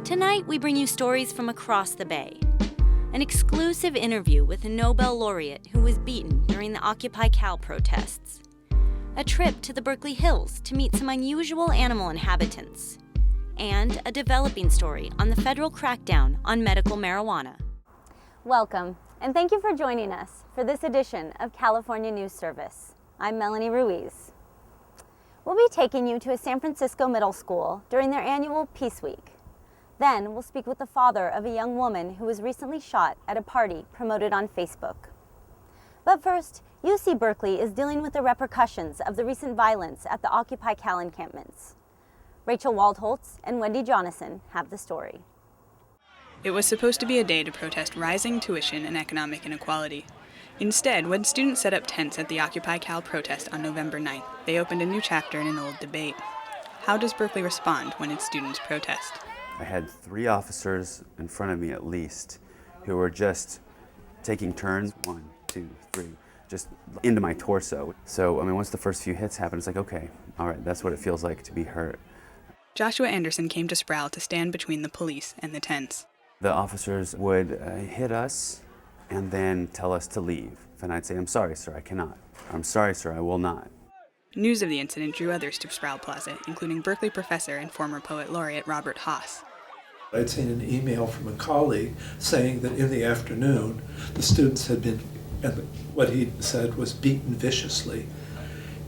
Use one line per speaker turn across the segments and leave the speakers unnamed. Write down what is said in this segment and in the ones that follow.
Tonight, we bring you stories from across the Bay. An exclusive interview with a Nobel laureate who was beaten during the Occupy Cal protests. A trip to the Berkeley Hills to meet some unusual animal inhabitants. And a developing story on the federal crackdown on medical marijuana. Welcome, and thank you for joining us for this edition of California News Service. I'm Melanie Ruiz. We'll be taking you to a San Francisco middle school during their annual Peace Week. Then we'll speak with the father of a young woman who was recently shot at a party promoted on Facebook. But first, UC Berkeley is dealing with the repercussions of the recent violence at the Occupy Cal encampments. Rachel Waldholz and Wendi Jonassen have the story.
It was supposed to be a day to protest rising tuition and economic inequality. Instead, when students set up tents at the Occupy Cal protest on November 9th, they opened a new chapter in an old debate. How does Berkeley respond when its students protest?
I had 3 officers in front of me at least who were just taking turns, 1, 2, 3, just into my torso. So, once the first few hits happened, it's like, okay, all right, that's what it feels like to be hurt.
Joshua Anderson came to Sproul to stand between the police and the tents.
The officers would hit us and then tell us to leave. And I'd say, I'm sorry, sir, I cannot. I'm sorry, sir, I will not.
News of the incident drew others to Sproul Plaza, including Berkeley professor and former poet laureate Robert Haas.
I'd seen an email from a colleague saying that in the afternoon, the students had been, and what he said was beaten viciously.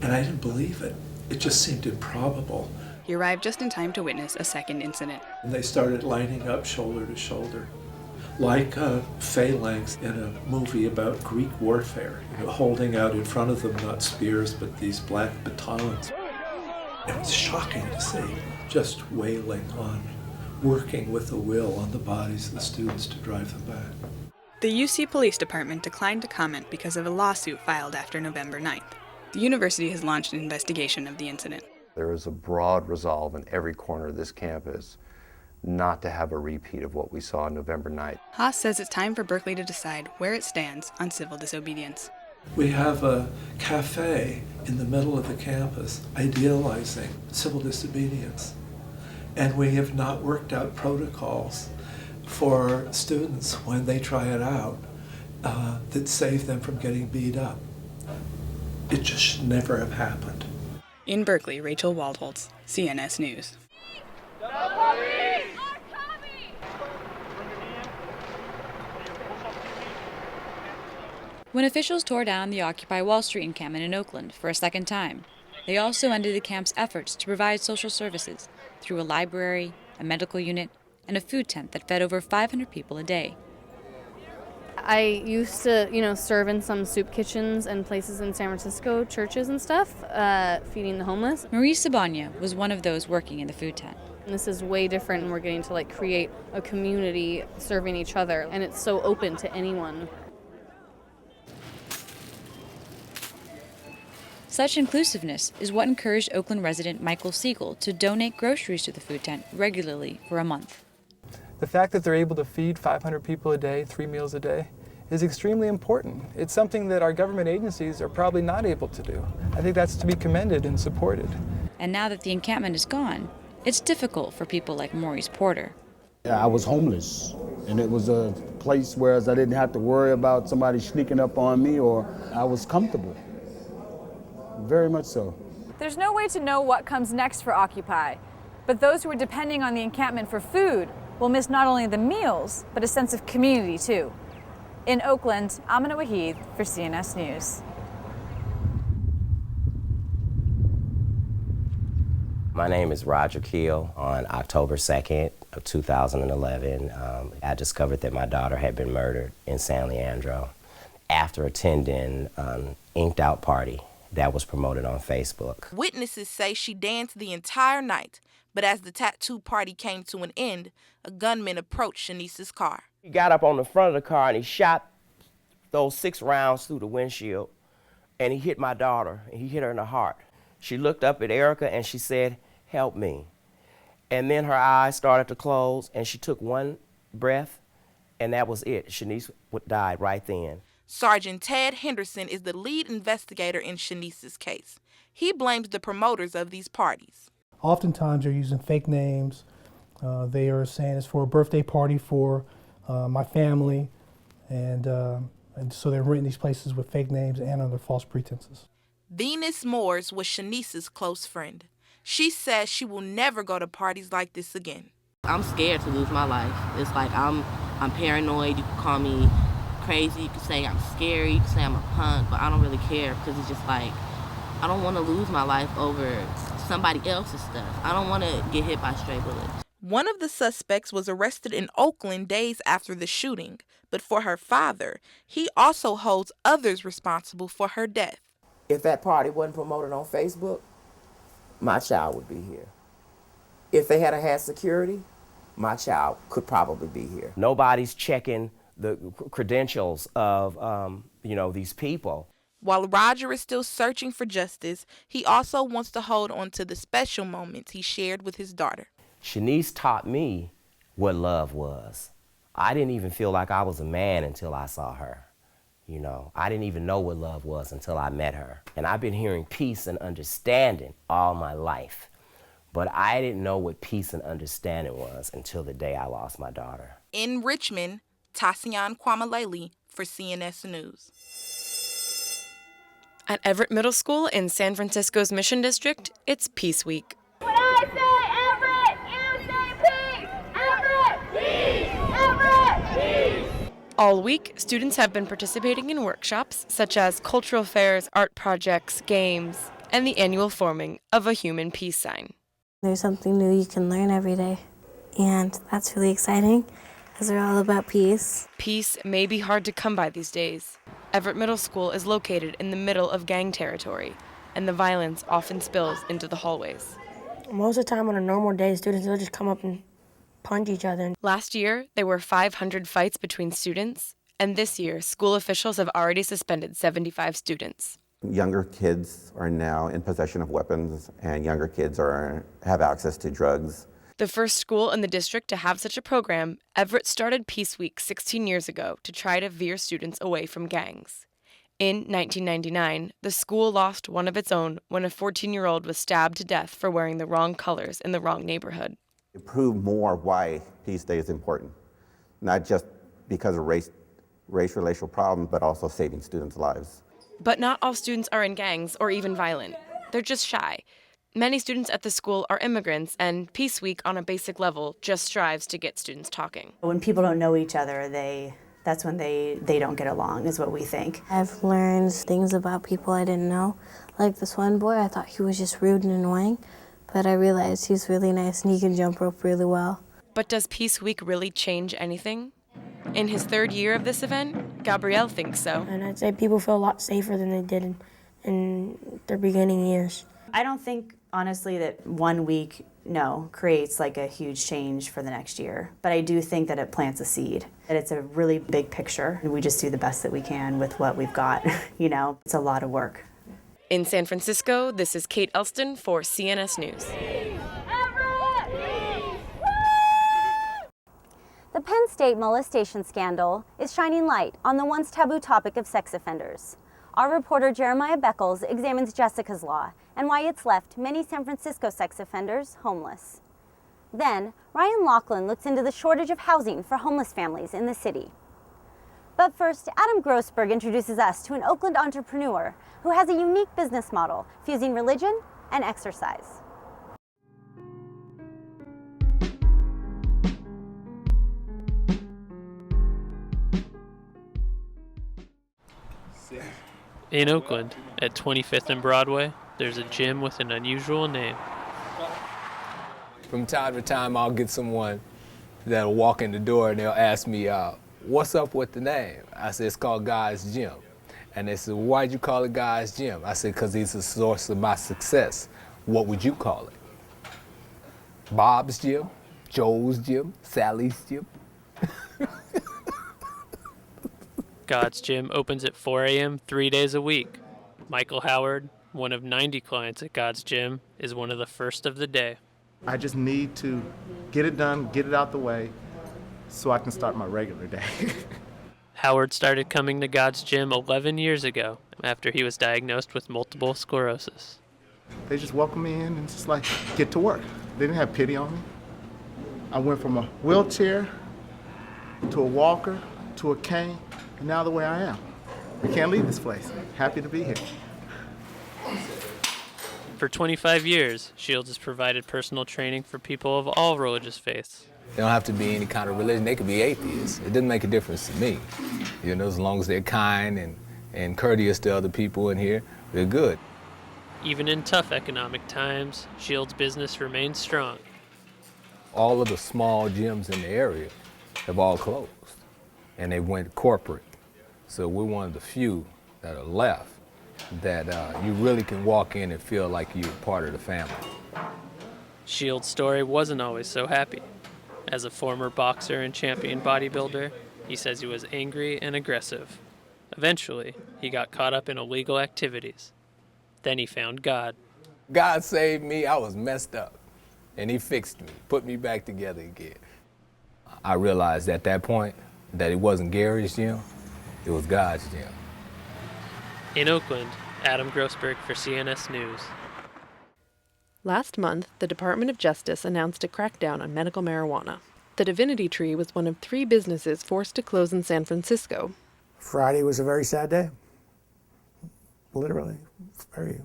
And I didn't believe it. It just seemed improbable.
He arrived just in time to witness a second incident.
And they started lining up shoulder to shoulder, like phalanx in a movie about Greek warfare, holding out in front of them not spears, but these black batons. It was shocking to see, just wailing on, working with a will on the bodies of the students to drive them back.
The UC Police Department declined to comment because of a lawsuit filed after November 9th. The university has launched an investigation of the incident.
There is a broad resolve in every corner of this campus not to have a repeat of what we saw on November 9th.
Haas says it's time for Berkeley to decide where it stands on civil disobedience.
We have a cafe in the middle of the campus idealizing civil disobedience, and we have not worked out protocols for students when they try it out that save them from getting beat up. It just should never have happened.
In Berkeley, Rachel Waldholz, CNS News.
The police are coming!
When officials tore down the Occupy Wall Street encampment in Oakland for a second time, they also ended the camp's efforts to provide social services through a library, a medical unit, and a food tent that fed over 500 people a day.
I used to, serve in some soup kitchens and places in San Francisco, churches and stuff, feeding the homeless.
Marie Sabanya was one of those working in the food tent.
And this is way different, and we're getting to create a community serving each other, and it's so open to anyone.
Such inclusiveness is what encouraged Oakland resident Michael Siegel to donate groceries to the food tent regularly for a month.
The fact that they're able to feed 500 people a day, 3 meals a day, is extremely important. It's something that our government agencies are probably not able to do. I think that's to be commended and supported.
And now that the encampment is gone, it's difficult for people like Maurice Porter.
I was homeless, and it was a place where I didn't have to worry about somebody sneaking up on me, or I was comfortable. Very much so.
There's no way to know what comes next for Occupy, but those who are depending on the encampment for food will miss not only the meals, but a sense of community too. In Oakland, Amina Waheed for CNS News.
My name is Roger Keel. On October 2nd of 2011, I discovered that my daughter had been murdered in San Leandro after attending an inked out party that was promoted on Facebook.
Witnesses say she danced the entire night, but as the tattoo party came to an end, a gunman approached Shanice's car.
He got up on the front of the car and he shot those 6 rounds through the windshield, and he hit my daughter, and he hit her in the heart. She looked up at Erica and she said, "Help me." And then her eyes started to close and she took one breath, and that was it. Shanice died right then.
Sergeant Ted Henderson is the lead investigator in Shanice's case. He blames the promoters of these parties.
Oftentimes they're using fake names, They are saying it's for a birthday party for my family, and so they're renting these places with fake names and under false pretenses.
Venus Moores was Shanice's close friend. She says she will never go to parties like this again.
I'm scared to lose my life. It's like I'm paranoid. You can call me crazy. You can say I'm scary. You can say I'm a punk, but I don't really care because it's just like I don't want to lose my life over somebody else's stuff. I don't want to get hit by stray bullets.
One of the suspects was arrested in Oakland days after the shooting, but for her father, he also holds others responsible for her death.
If that party wasn't promoted on Facebook, my child would be here. If they had had security, my child could probably be here. Nobody's checking the credentials of, these people.
While Roger is still searching for justice, he also wants to hold on to the special moments he shared with his daughter.
Shanice taught me what love was. I didn't even feel like I was a man until I saw her. I didn't even know what love was until I met her. And I've been hearing peace and understanding all my life. But I didn't know what peace and understanding was until the day I lost my daughter.
In Richmond, Tasion Kwamilele for CNS News.
At Everett Middle School in San Francisco's Mission District, it's Peace Week.
When I say Everett, you say peace! Everett, peace! Everett, peace!
All week, students have been participating in workshops such as cultural fairs, art projects, games, and the annual forming of a human peace sign.
There's something new you can learn every day, and that's really exciting because they're all about peace.
Peace may be hard to come by these days. Everett Middle School is located in the middle of gang territory, and the violence often spills into the hallways.
Most of the time on a normal day, students will just come up and punch each other.
Last year, there were 500 fights between students, and this year, school officials have already suspended 75 students.
Younger kids are now in possession of weapons, and younger kids have access to drugs.
The first school in the district to have such a program, Everett started Peace Week 16 years ago to try to veer students away from gangs. In 1999, the school lost one of its own when a 14-year-old was stabbed to death for wearing the wrong colors in the wrong neighborhood.
It proved more why Peace Day is important, not just because of race-relational problems, but also saving students' lives.
But not all students are in gangs or even violent. They're just shy. Many students at the school are immigrants, and Peace Week on a basic level just strives to get students talking.
When people don't know each other, that's when they don't get along, is what we think.
I've learned things about people I didn't know. Like this one boy, I thought he was just rude and annoying, but I realized he's really nice and he can jump rope really well.
But does Peace Week really change anything? In his third year of this event, Gabrielle thinks so.
And I'd say people feel a lot safer than they did in their beginning years.
I don't think, honestly, that 1 week, creates like a huge change for the next year. But I do think that it plants a seed, that it's a really big picture, and we just do the best that we can with what we've got. It's a lot of work.
In San Francisco, this is Kate Elston for CNS News.
The Penn State molestation scandal is shining light on the once taboo topic of sex offenders. Our reporter Yirmeyah Beckles examines Jessica's Law and why it's left many San Francisco sex offenders homeless. Then, Ryan Loughlin looks into the shortage of housing for homeless families in the city. But first, Adam Grossberg introduces us to an Oakland entrepreneur who has a unique business model, fusing religion and exercise.
In Oakland, at 25th and Broadway, there's a gym with an unusual name.
From time to time, I'll get someone that'll walk in the door and they'll ask me, what's up with the name? I said, it's called God's Gym. And they said, why'd you call it God's Gym? I said, because he's the source of my success. What would you call it? Bob's Gym? Joe's Gym? Sally's Gym?
God's Gym opens at 4 a.m. 3 days a week. Michael Howard, one of 90 clients at God's Gym, is one of the first of the day.
I just need to get it done, get it out the way, so I can start my regular day.
Howard started coming to God's Gym 11 years ago after he was diagnosed with multiple sclerosis.
They just welcomed me in and just get to work. They didn't have pity on me. I went from a wheelchair to a walker to a cane, and now the way I am. I can't leave this place. Happy to be here.
For 25 years, Shields has provided personal training for people of all religious faiths.
They don't have to be any kind of religion. They could be atheists. It doesn't make a difference to me. You know, as long as they're kind and courteous to other people in here, they're good.
Even in tough economic times, Shields' business remains strong.
All of the small gyms in the area have all closed, and they went corporate. So we're one of the few that are left that you really can walk in and feel like you're part of the family.
Shields' story wasn't always so happy. As a former boxer and champion bodybuilder, he says he was angry and aggressive. Eventually, he got caught up in illegal activities. Then he found God.
God saved me. I was messed up, and he fixed me, put me back together again. I realized at that point that it wasn't Gary's gym, it was God's gym.
In Oakland, Adam Grossberg for CNS News.
Last month, the Department of Justice announced a crackdown on medical marijuana. The Divinity Tree was one of 3 businesses forced to close in San Francisco.
Friday was a very sad day. Literally, very.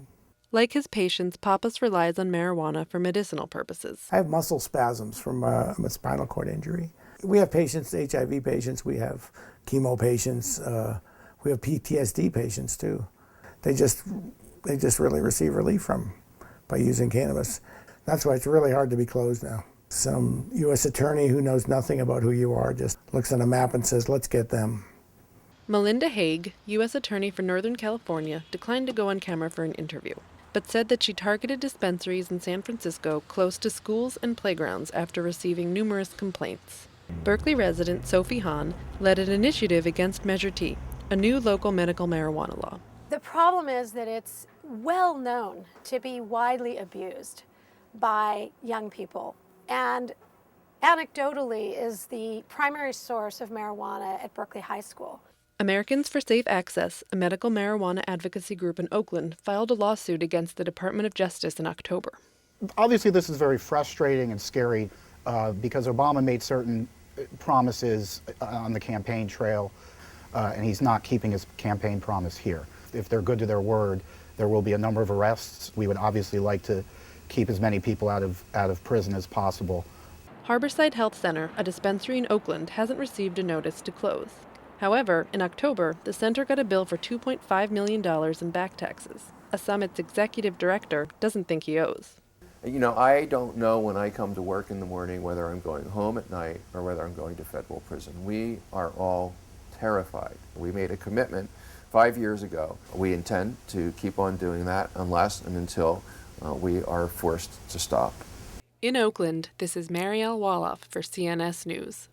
Like his patients, Pappas relies on marijuana for medicinal purposes.
I have muscle spasms from a spinal cord injury. We have patients, HIV patients, we have chemo patients, we have PTSD patients too. They just really receive relief from by using cannabis. That's why it's really hard to be closed now. Some U.S. attorney who knows nothing about who you are just looks at a map and says, let's get them.
Melinda Haig, U.S. Attorney for Northern California, declined to go on camera for an interview, but said that she targeted dispensaries in San Francisco close to schools and playgrounds after receiving numerous complaints. Berkeley resident Sophie Hahn led an initiative against Measure T, a new local medical marijuana law.
The problem is that it's well known to be widely abused by young people, and anecdotally is the primary source of marijuana at Berkeley High School.
Americans for Safe Access, a medical marijuana advocacy group in Oakland, filed a lawsuit against the Department of Justice in October.
Obviously, this is very frustrating and scary because Obama made certain promises on the campaign trail, and he's not keeping his campaign promise here. If they're good to their word, there will be a number of arrests. We would obviously like to keep as many people out of prison as possible.
Harborside Health Center, a dispensary in Oakland, hasn't received a notice to close. However, in October, the center got a bill for $2.5 million in back taxes, a sum its executive director doesn't think he owes.
You know, I don't know when I come to work in the morning whether I'm going home at night or whether I'm going to federal prison. We are all terrified. We made a commitment 5 years ago. We intend to keep on doing that unless and until we are forced to stop.
In Oakland, this is Mariel Waloff for CNS News.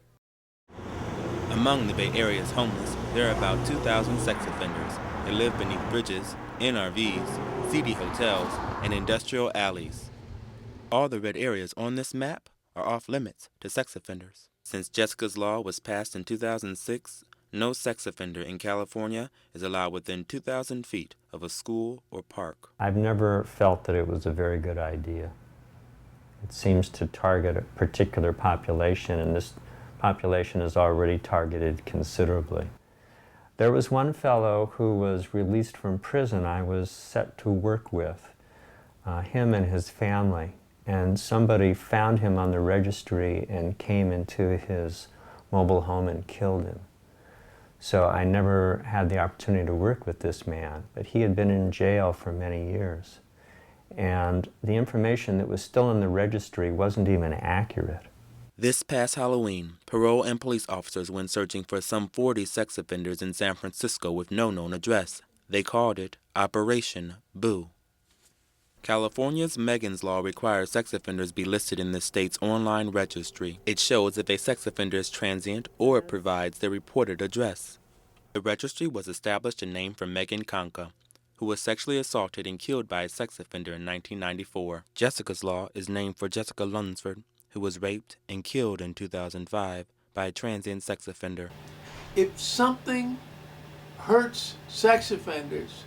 Among the Bay Area's homeless, there are about 2,000 sex offenders. They live beneath bridges, in RVs, seedy hotels, and industrial alleys. All the red areas on this map are off limits to sex offenders. Since Jessica's Law was passed in 2006, no sex offender in California is allowed within 2,000 feet of a school or park.
I've never felt that it was a very good idea. It seems to target a particular population, and this population is already targeted considerably. There was one fellow who was released from prison I was set to work with, him and his family, and somebody found him on the registry and came into his mobile home and killed him. So I never had the opportunity to work with this man, but he had been in jail for many years. And the information that was still in the registry wasn't even accurate.
This past Halloween, parole and police officers went searching for some 40 sex offenders in San Francisco with no known address. They called it Operation Boo. California's Megan's Law requires sex offenders be listed in the state's online registry. It shows if a sex offender is transient or it provides their reported address. The registry was established and named for Megan Conca, who was sexually assaulted and killed by a sex offender in 1994. Jessica's Law is named for Jessica Lunsford, who was raped and killed in 2005 by a transient sex offender.
If something hurts sex offenders,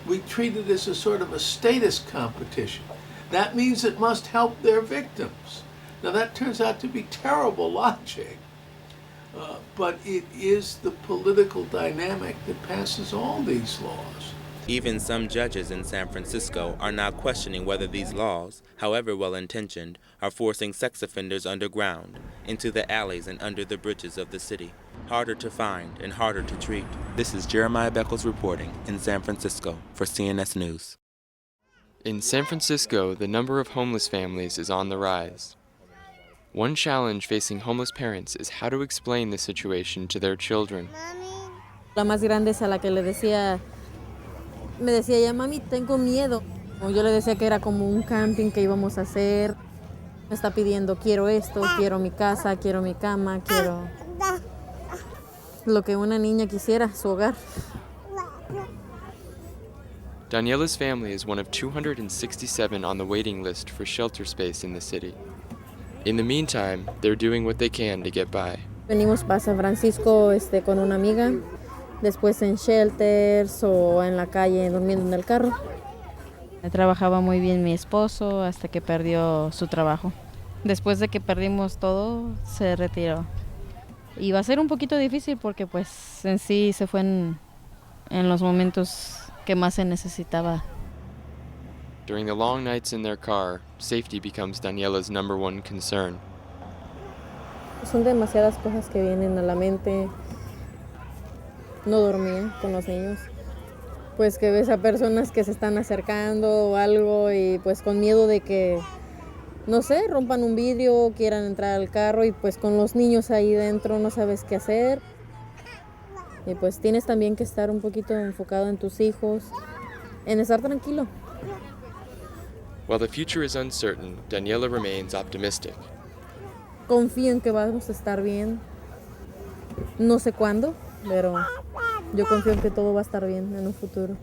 we treat it as a sort of a status competition. That means it must help their victims. Now that turns out to be terrible logic, but it is the political dynamic that passes all these laws.
Even some judges in San Francisco are now questioning whether these laws, however well-intentioned, are forcing sex offenders underground, into the alleys and under the bridges of the city, harder to find and harder to treat. This is Yirmeyah Beckles reporting in San Francisco for CNS News.
In San Francisco, the number of homeless families is on the rise. One challenge facing homeless parents is how to explain the situation to their children.
La más grande es a la que le decía, me decía ya mami, tengo miedo. Yo le decía que era como un camping que íbamos a hacer. Me está pidiendo, quiero esto, quiero mi casa, quiero mi cama, quiero lo que una niña quisiera, su hogar.
Daniela's family is one of 267 on the waiting list for shelter space in the city. In the meantime, they're doing what they can to get by.
Venimos para San Francisco con una amiga, después en shelters o en la calle durmiendo en el carro.
Trabajaba muy bien mi esposo hasta que perdió su trabajo. Después de que perdimos todo, se retiró. Y va a ser un poquito difícil porque pues en sí se fue en los momentos que más se necesitaba.
During the long nights in their car, safety becomes Daniela's number one concern.
Son demasiadas cosas que vienen a la mente. No dormía con los niños. Pues que ves a personas que se están acercando o algo y pues con miedo de que, no sé, rompan un vidrio, quieran entrar al carro y pues con los niños ahí dentro no sabes qué hacer. Y pues tienes también que estar un poquito enfocado en tus hijos, en estar tranquilo.
While the future is uncertain, Daniela remains optimistic.
Confío en que vamos a estar bien. No sé cuándo, pero yo confío en que todo va a estar bien en un futuro.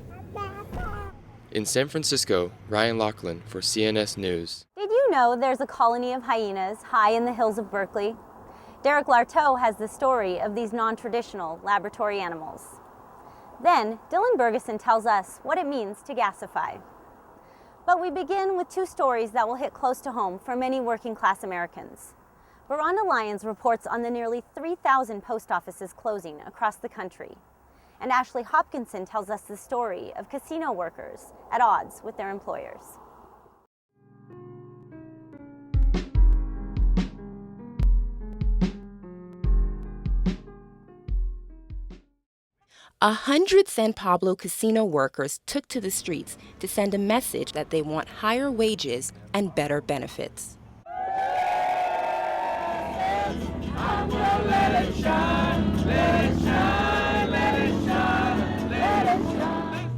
In San Francisco, Ryan Loughlin for CNS News.
Did you know there's a colony of hyenas high in the hills of Berkeley? Derek Lartaud has the story of these non-traditional laboratory animals. Then, Dylan Bergeson tells us what it means to gasify. But we begin with two stories that will hit close to home for many working-class Americans. Byrhonda Lyons reports on the nearly 3,000 post offices closing across the country. And Ashley Hopkinson tells us the story of casino workers at odds with their employers. 100 San Pablo casino workers took to the streets to send a message that they want higher wages and better benefits.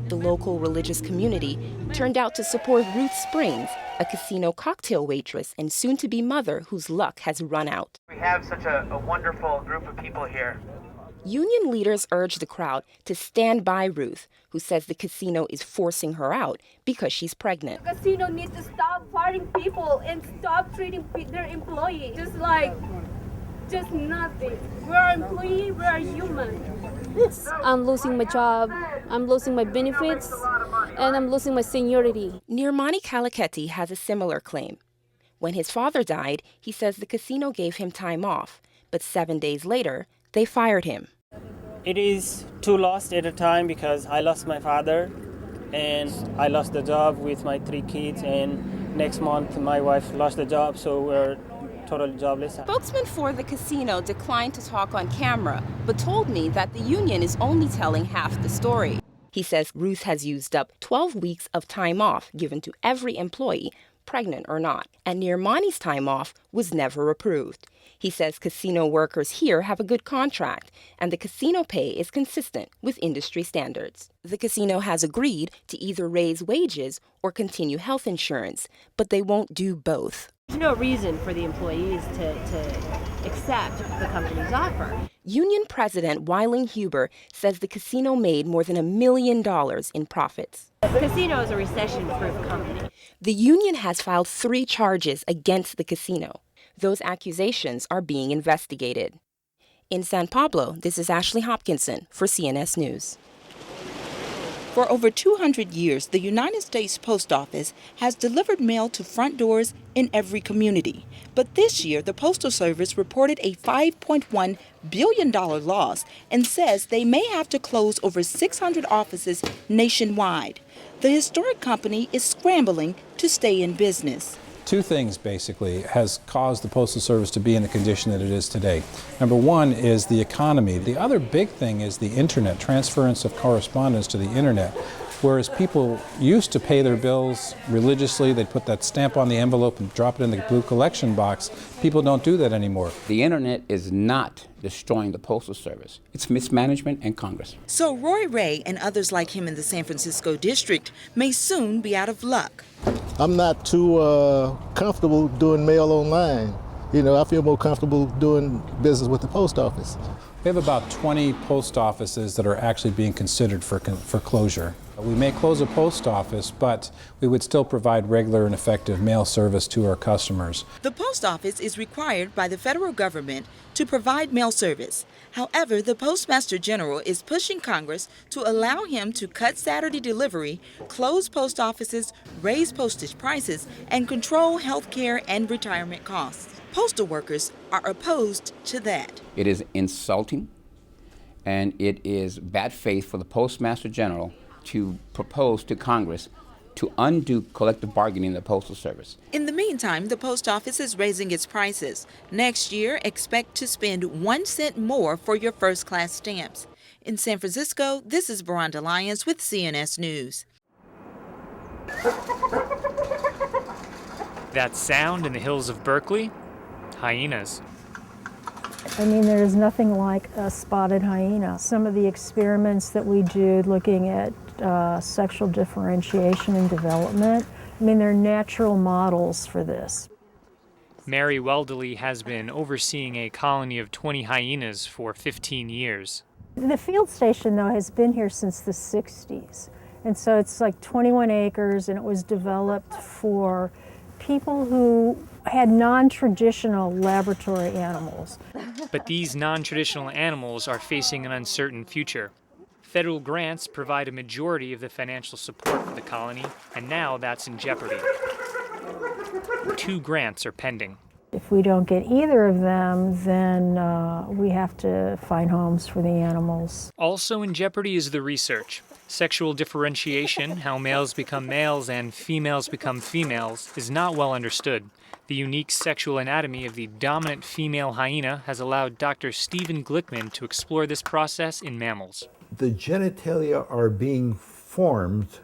The local religious community turned out to support Ruth Springs, a casino cocktail waitress and soon-to-be mother whose luck has run out.
We have such a wonderful group of people here.
Union leaders urged the crowd to stand by Ruth, who says the casino is forcing her out because she's pregnant.
The casino needs to stop firing people and stop treating their employees just nothing. We're employees, we're human.
I'm losing my job, I'm losing my benefits, and I'm losing my seniority.
Nirmani Kalaketi has a similar claim. When his father died, he says the casino gave him time off, but 7 days later, they fired him.
It is two loss at a time because I lost my father and I lost the job with my 3 kids, and next month my wife lost the job, so we're totally jobless.
Spokesman for the casino declined to talk on camera, but told me that the union is only telling half the story. He says Ruth has used up 12 weeks of time off given to every employee, pregnant or not, and Nirmani's time off was never approved. He says casino workers here have a good contract, and the casino pay is consistent with industry standards. The casino has agreed to either raise wages or continue health insurance, but they won't do both.
There's no reason for the employees to accept the company's offer.
Union President Wyling Huber says the casino made more than $1 million in profits.
The casino is a recession-proof company.
The union has filed 3 charges against the casino. Those accusations are being investigated. In San Pablo, this is Ashley Hopkinson for CNS News.
For over 200 years, the United States Post Office has delivered mail to front doors in every community. But this year, the Postal Service reported a $5.1 billion loss and says they may have to close over 600 offices nationwide. The historic company is scrambling to stay in business.
Two things basically has caused the Postal Service to be in the condition that it is today. Number one is the economy. The other big thing is the internet, transference of correspondence to the internet. Whereas people used to pay their bills religiously, they'd put that stamp on the envelope and drop it in the blue collection box. People don't do that anymore.
The internet is not destroying the Postal Service. It's mismanagement and Congress.
So Roy Ray and others like him in the San Francisco district may soon be out of luck.
I'm not too comfortable doing mail online. You know, I feel more comfortable doing business with the post office.
We have about 20 post offices that are actually being considered for closure. We may close a post office, but we would still provide regular and effective mail service to our customers.
The post office is required by the federal government to provide mail service. However, the Postmaster General is pushing Congress to allow him to cut Saturday delivery, close post offices, raise postage prices, and control health care and retirement costs. Postal workers are opposed to that.
It is insulting, and it is bad faith for the Postmaster General to propose to Congress to undo collective bargaining in the Postal Service.
In the meantime, the post office is raising its prices. Next year, expect to spend 1 cent more for your first-class stamps. In San Francisco, this is Byrhonda Lyons with CNS News.
That sound in the hills of Berkeley? Hyenas.
I mean, there's nothing like a spotted hyena. Some of the experiments that we do looking at sexual differentiation and development, I mean, they're natural models for this.
Mary Weldeley has been overseeing a colony of 20 hyenas for 15 years.
The field station, though, has been here since the 60s. And so it's like 21 acres, and it was developed for people who had non-traditional laboratory animals.
But these non-traditional animals are facing an uncertain future. Federal grants provide a majority of the financial support for the colony, and now that's in jeopardy. 2 grants are pending.
If we don't get either of them, then we have to find homes for the animals.
Also in jeopardy is the research. Sexual differentiation, how males become males and females become females, is not well understood. The unique sexual anatomy of the dominant female hyena has allowed Dr. Stephen Glickman to explore this process in mammals.
The genitalia are being formed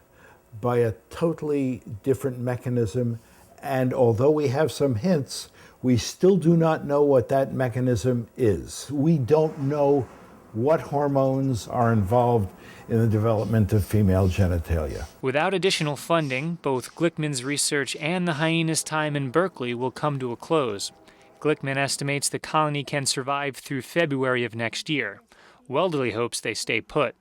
by a totally different mechanism, and although we have some hints, we still do not know what that mechanism is. We don't know what hormones are involved in the development of female genitalia.
Without additional funding, both Glickman's research and the hyena's time in Berkeley will come to a close. Glickman estimates the colony can survive through February of next year. Weldeley hopes they stay put.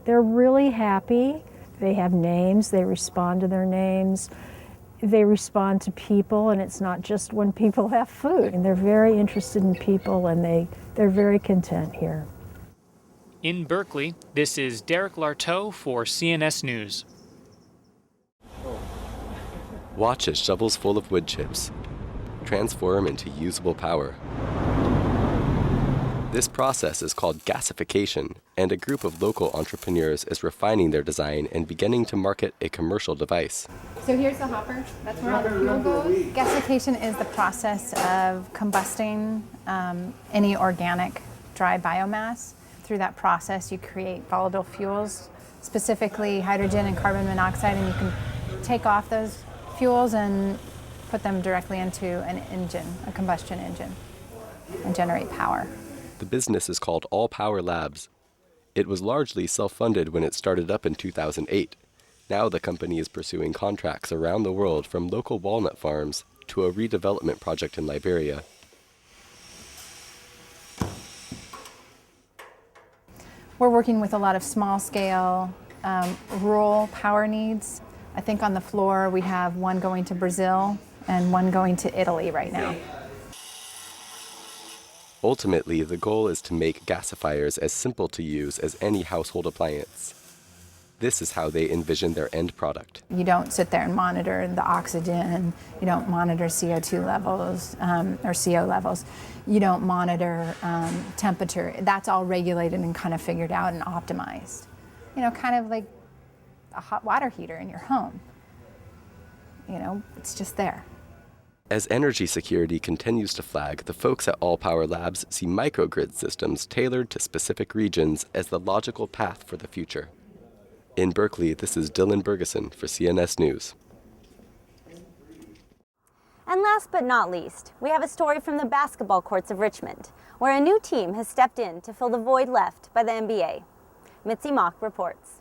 They're really happy. They have names. They respond to their names. They respond to people, and it's not just when people have food. And they're very interested in people, and they're very content here.
In Berkeley, this is Derek Lartaud for CNS News.
Watch as shovels full of wood chips transform into usable power. This process is called gasification, and a group of local entrepreneurs is refining their design and beginning to market a commercial device.
So here's the hopper. That's where all the fuel goes. Gasification is the process of combusting any organic dry biomass. Through that process, you create volatile fuels, specifically hydrogen and carbon monoxide, and you can take off those fuels and put them directly into an engine, a combustion engine, and generate power.
The business is called All Power Labs. It was largely self-funded when it started up in 2008. Now the company is pursuing contracts around the world, from local walnut farms to a redevelopment project in Liberia.
We're working with a lot of small-scale rural power needs. I think on the floor we have one going to Brazil and one going to Italy right now.
Ultimately, the goal is to make gasifiers as simple to use as any household appliance. This is how they envision their end product.
You don't sit there and monitor the oxygen, you don't monitor CO2 levels or CO levels, you don't monitor temperature. That's all regulated and kind of figured out and optimized. You know, kind of like a hot water heater in your home. You know, it's just there.
As energy security continues to flag, the folks at All Power Labs see microgrid systems tailored to specific regions as the logical path for the future. In Berkeley, this is Dylan Bergeson for CNS News.
And last but not least, we have a story from the basketball courts of Richmond, where a new team has stepped in to fill the void left by the NBA. Mitzi reports.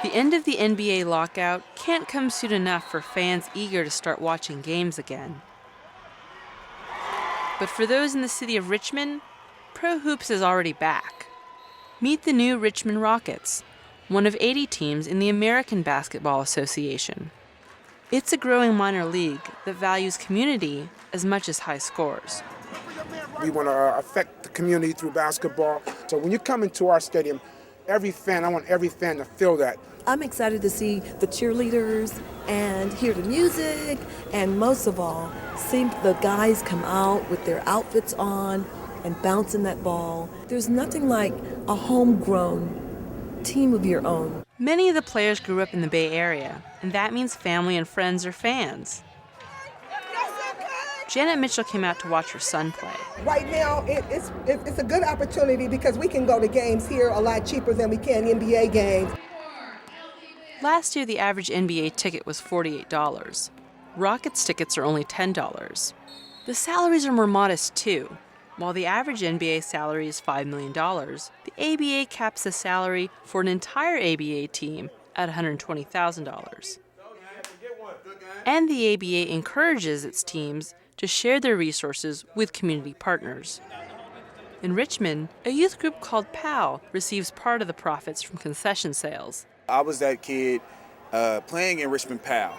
The end of the NBA lockout can't come soon enough for fans eager to start watching games again. But for those in the city of Richmond, Pro Hoops is already back. Meet the new Richmond Rockets, one of 80 teams in the American Basketball Association. It's a growing minor league that values community as much as high scores.
We want to affect the community through basketball. So when you come into our stadium, I want every fan to feel that.
I'm excited to see the cheerleaders and hear the music, and most of all, see the guys come out with their outfits on and bouncing that ball. There's nothing like a homegrown team of your own.
Many of the players grew up in the Bay Area, and that means family and friends are fans. Janet Mitchell came out to watch her son play.
Right now, it's a good opportunity because we can go to games here a lot cheaper than we can NBA games.
Last year, the average NBA ticket was $48. Rockets tickets are only $10. The salaries are more modest, too. While the average NBA salary is $5 million, the ABA caps the salary for an entire ABA team at $120,000. And the ABA encourages its teams to share their resources with community partners. In Richmond, a youth group called PAL receives part of the profits from concession sales.
I was that kid playing in Richmond PAL.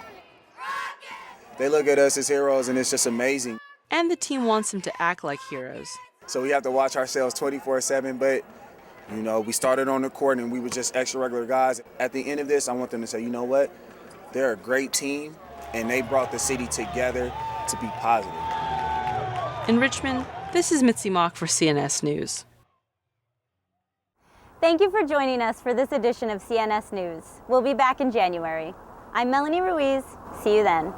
They look at us as heroes, and it's just amazing.
And the team wants them to act like heroes.
So we have to watch ourselves 24/7, but you know, we started on the court and we were just extra regular guys. At the end of this, I want them to say, you know what? They're a great team, and they brought the city together to be positive.
In Richmond, this is Mitzi for CNS News.
Thank you for joining us for this edition of CNS News. We'll be back in January. I'm Melanie Ruiz. See you then.